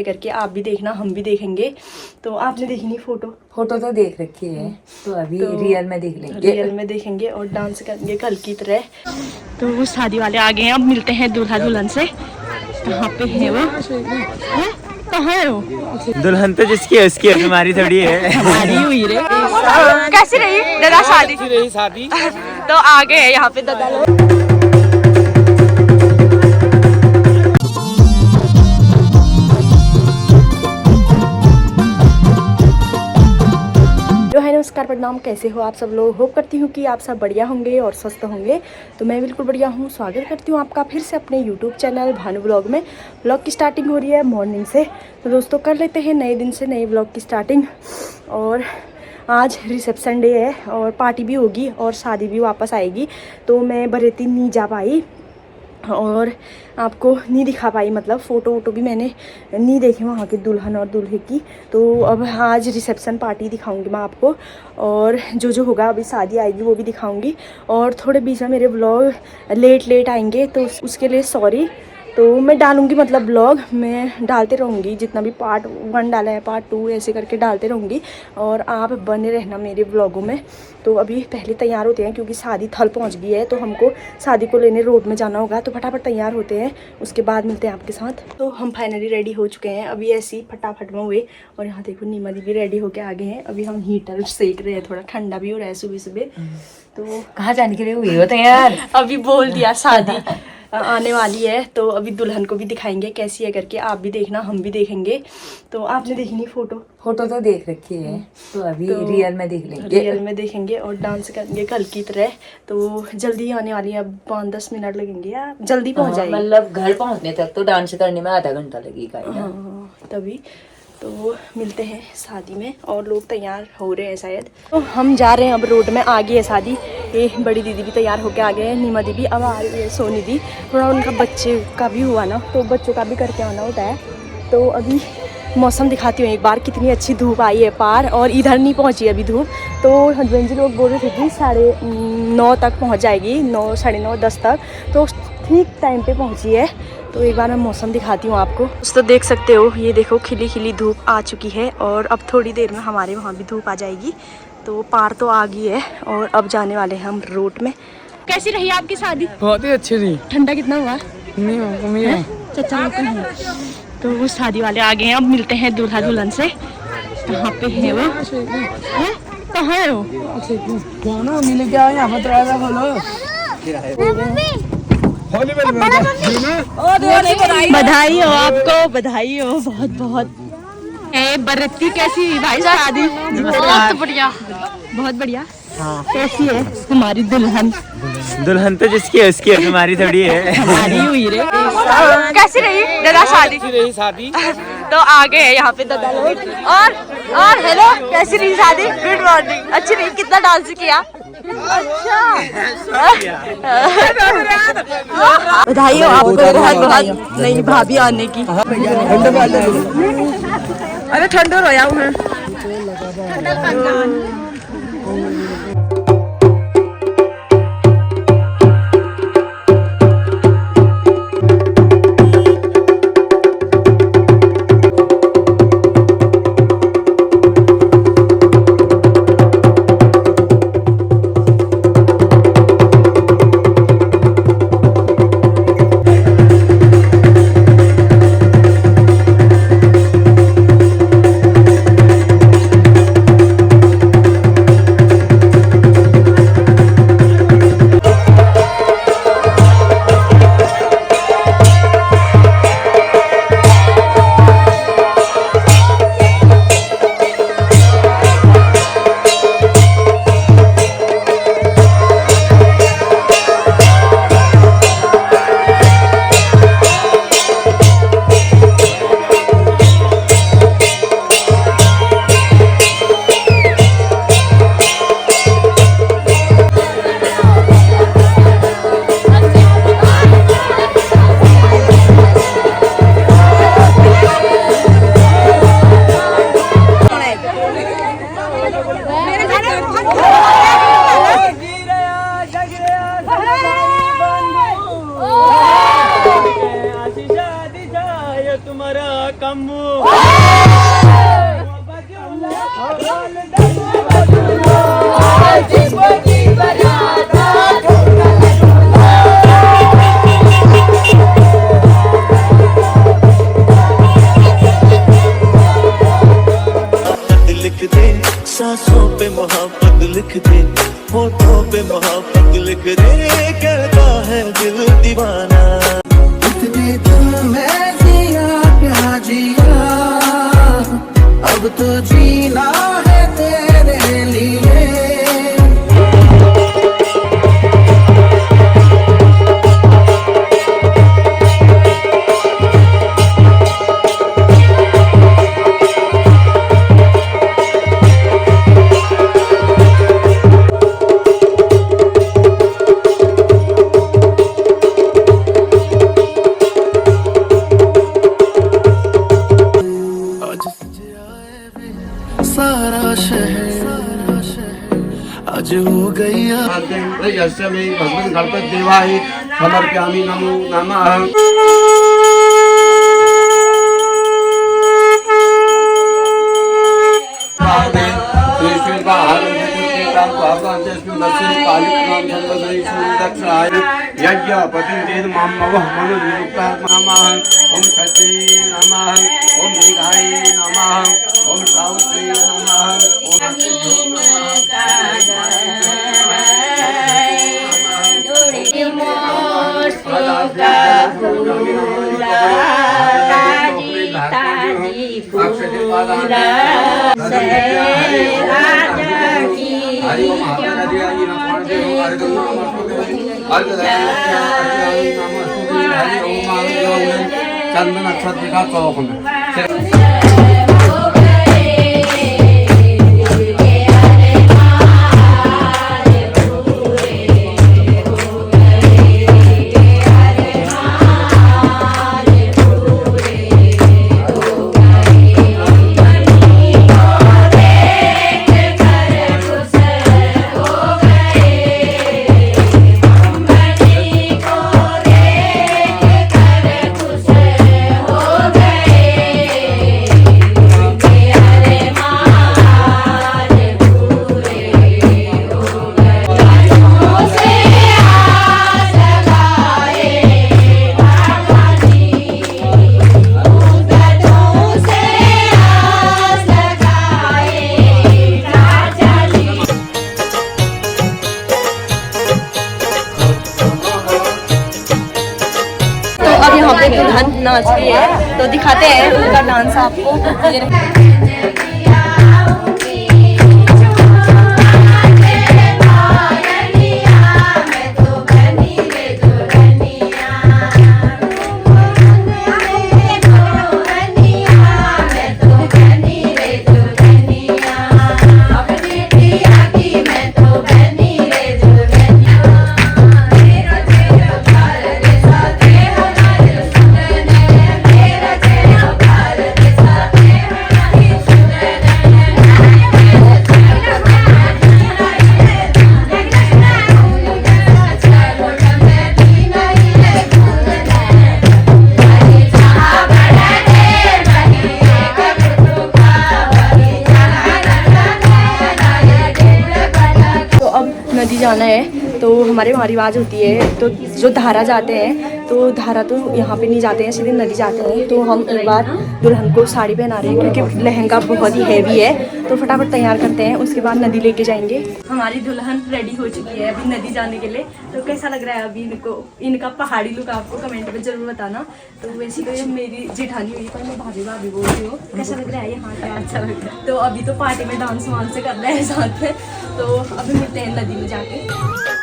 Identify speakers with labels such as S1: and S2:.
S1: करके आप भी देखना, हम भी देखेंगे। तो आपने देखी नहीं
S2: फोटो तो देख रखी है, तो अभी रियल में देख लेंगे।
S1: रियल में देखेंगे और डांस करेंगे कल की तरह। तो वो शादी वाले आ गए हैं, अब मिलते हैं दूल्हा दुल्हन से। कहाँ पे है वो? कहाँ है वो?
S3: दुल्हन तो जिसकी है उसकी है, तुम्हारी थोड़ी है।
S1: हमारी हुई रे। कैसी रही दादा शादी? तो आ गए हैं यहाँ पे दादा लोग। हाय नमस्कार प्रणाम, कैसे हो आप सब लोग? होप करती हूँ कि आप सब बढ़िया होंगे और स्वस्थ होंगे। तो मैं बिल्कुल बढ़िया हूँ। स्वागत करती हूँ आपका फिर से अपने यूट्यूब चैनल भानु ब्लॉग में। ब्लॉग की स्टार्टिंग हो रही है मॉर्निंग से, तो दोस्तों कर लेते हैं नए दिन से नए ब्लॉग की स्टार्टिंग। और आज रिसेप्शन डे है और पार्टी भी होगी और शादी भी वापस आएगी, तो मैं बरेती नहीं जा पाई और आपको नहीं दिखा पाई, मतलब फ़ोटो वोटो भी मैंने नहीं देखे वहाँ के दुल्हन और दूल्हे की। तो अब आज रिसेप्शन पार्टी दिखाऊंगी मैं आपको, और जो होगा अभी शादी आएगी वो भी दिखाऊंगी। और थोड़े बीच में मेरे ब्लॉग लेट आएंगे, तो उसके लिए सॉरी। तो मैं डालूंगी, मतलब ब्लॉग मैं डालते रहूँगी, जितना भी पार्ट 1 डाला है पार्ट 2 ऐसे करके डालते रहूँगी, और आप बने रहना मेरे ब्लॉगों में। तो अभी पहले तैयार होते हैं क्योंकि शादी थल पहुंच गई है, तो हमको शादी को लेने रोड में जाना होगा, तो फटाफट तैयार होते हैं, उसके बाद मिलते हैं आपके साथ। तो हम फाइनली रेडी हो चुके हैं, अभी ऐसे ही फटाफट में हुए। और यहाँ देखो नीमा दी भी रेडी होके आ गए हैं। अभी हम हीटर सेक रहे हैं, थोड़ा ठंडा भी हो रहा है सुबह सुबह। तो
S2: कहाँ जाने के लिए हुई हो तैयार?
S1: अभी बोल दिया शादी आने वाली है, तो अभी दुल्हन को भी दिखाएंगे कैसी है करके, आप भी देखना, हम भी देखेंगे। तो आपने देखी नहीं
S2: फोटो तो देख रखी है, तो अभी रियल में देख लेंगे।
S1: रियल में देखेंगे और डांस करेंगे कल की तरह। तो जल्दी ही आने वाली है, अब 5-10 मिनट लगेंगे या जल्दी पहुंच जाएगी।
S2: मतलब घर पहुंचने तक तो डांस करने में आधा घंटा लगेगा।
S1: हाँ तभी। तो मिलते हैं शादी में, और लोग तैयार हो रहे हैं शायद। तो हम जा रहे हैं, अब रोड में आ गई है शादी। ये बड़ी दीदी भी तैयार होके आ गए हैं, नीमा दी भी अब आ रही है, सोनी दी। थोड़ा उनका बच्चे का भी हुआ ना, तो बच्चों का भी करके आना होता है। तो अभी मौसम दिखाती हूँ एक बार, कितनी अच्छी धूप आई है पार, और इधर नहीं पहुँची अभी धूप। तो हस्बैंड जी लोग बोल रहे थे कि 9:30 तक पहुँच जाएगी, 9, 9:30, 10 तक, तो ठीक टाइम पे पहुँची है। तो एक बार मैं मौसम दिखाती हूँ आपको। तो देख सकते हो, ये देखो खिली खिली धूप आ चुकी है, और अब थोड़ी देर में हमारे वहाँ भी धूप आ जाएगी। तो पार तो आ गई है, और अब जाने वाले हैं हम रोड में। कैसी रही आपकी शादी?
S4: बहुत ही अच्छी रही।
S1: ठंडा कितना हुआ?
S4: नहीं
S1: चाचा तो वो शादी वाले आ गए हैं, अब मिलते हैं दूल्हा दुल्हन से। कहाँ पे है वो? कहाँ है वो?
S4: मिल गया यहाँ पर
S1: बधाई हो आपको, बधाई हो बहुत बहुत। बरती कैसी हुई भाई शादी? बहुत बढ़िया, बहुत बढ़िया।
S3: हाँ।
S1: कैसी है हमारी दुल्हन?
S3: दुल्हन तो जिसकी है उसकी है, तुम्हारी थोड़ी है।
S1: हमारी हुई रे। कैसी रही दादा शादी? तो आ गए हैं यहाँ पे दादा लोग। और हेलो, कैसी रही शादी? Good morning. अच्छी रही? कितना डांस किया? अच्छा, बधाई हो आपको बहुत बहुत। नहीं भाभी आने की।
S4: अरे ठंडा रोया हूँ।
S5: पे मोहब्बत लिख दे, होठों पे मोहब्बत लिख दे, कहता है दिल दीवाना। इतने दिल में जिया क्या जिया, अब तो जीना है तेरे लिए। सारा शहर आज हो गई
S6: यस्य मे भगवन् गणपतिदेवाय समर्पयामि नमो नमः। यज्ञ पतिं मां मवः मनुर्युक्तः नमः। ओम सच्चे नमः, ओम दीर्घाय नमः, ओम सावित्री नमः, ओम चंदन नक्षत्र का चौक में
S1: दुल्हन नाच रही है तो दिखाते हैं उनका डांस आपको। नदी जाना है तो हमारे वहाँ रिवाज होती है, तो जो धारा जाते हैं तो धारा तो यहाँ पे नहीं जाते हैं, सीधे नदी जाते हैं। तो हम एक बार दुल्हन को साड़ी पहना रहे हैं क्योंकि लहंगा बहुत ही हैवी है, तो फटाफट तैयार करते हैं, उसके बाद नदी लेके जाएंगे। हमारी दुल्हन रेडी हो चुकी है अभी नदी जाने के लिए। तो कैसा लग रहा है अभी इनका पहाड़ी लुक आपको कमेंट में जरूर बताना। तो वैसे तो ये मेरी जेठानी हुई पर मैं भाभी भाभी बोल रही हूँ। कैसा लग रहा है यहाँ क्या अच्छा लग रहा है। तो अभी तो पार्टी में डांस वांस करना है साथ में, तो अभी मिलते हैं नदी में जाके।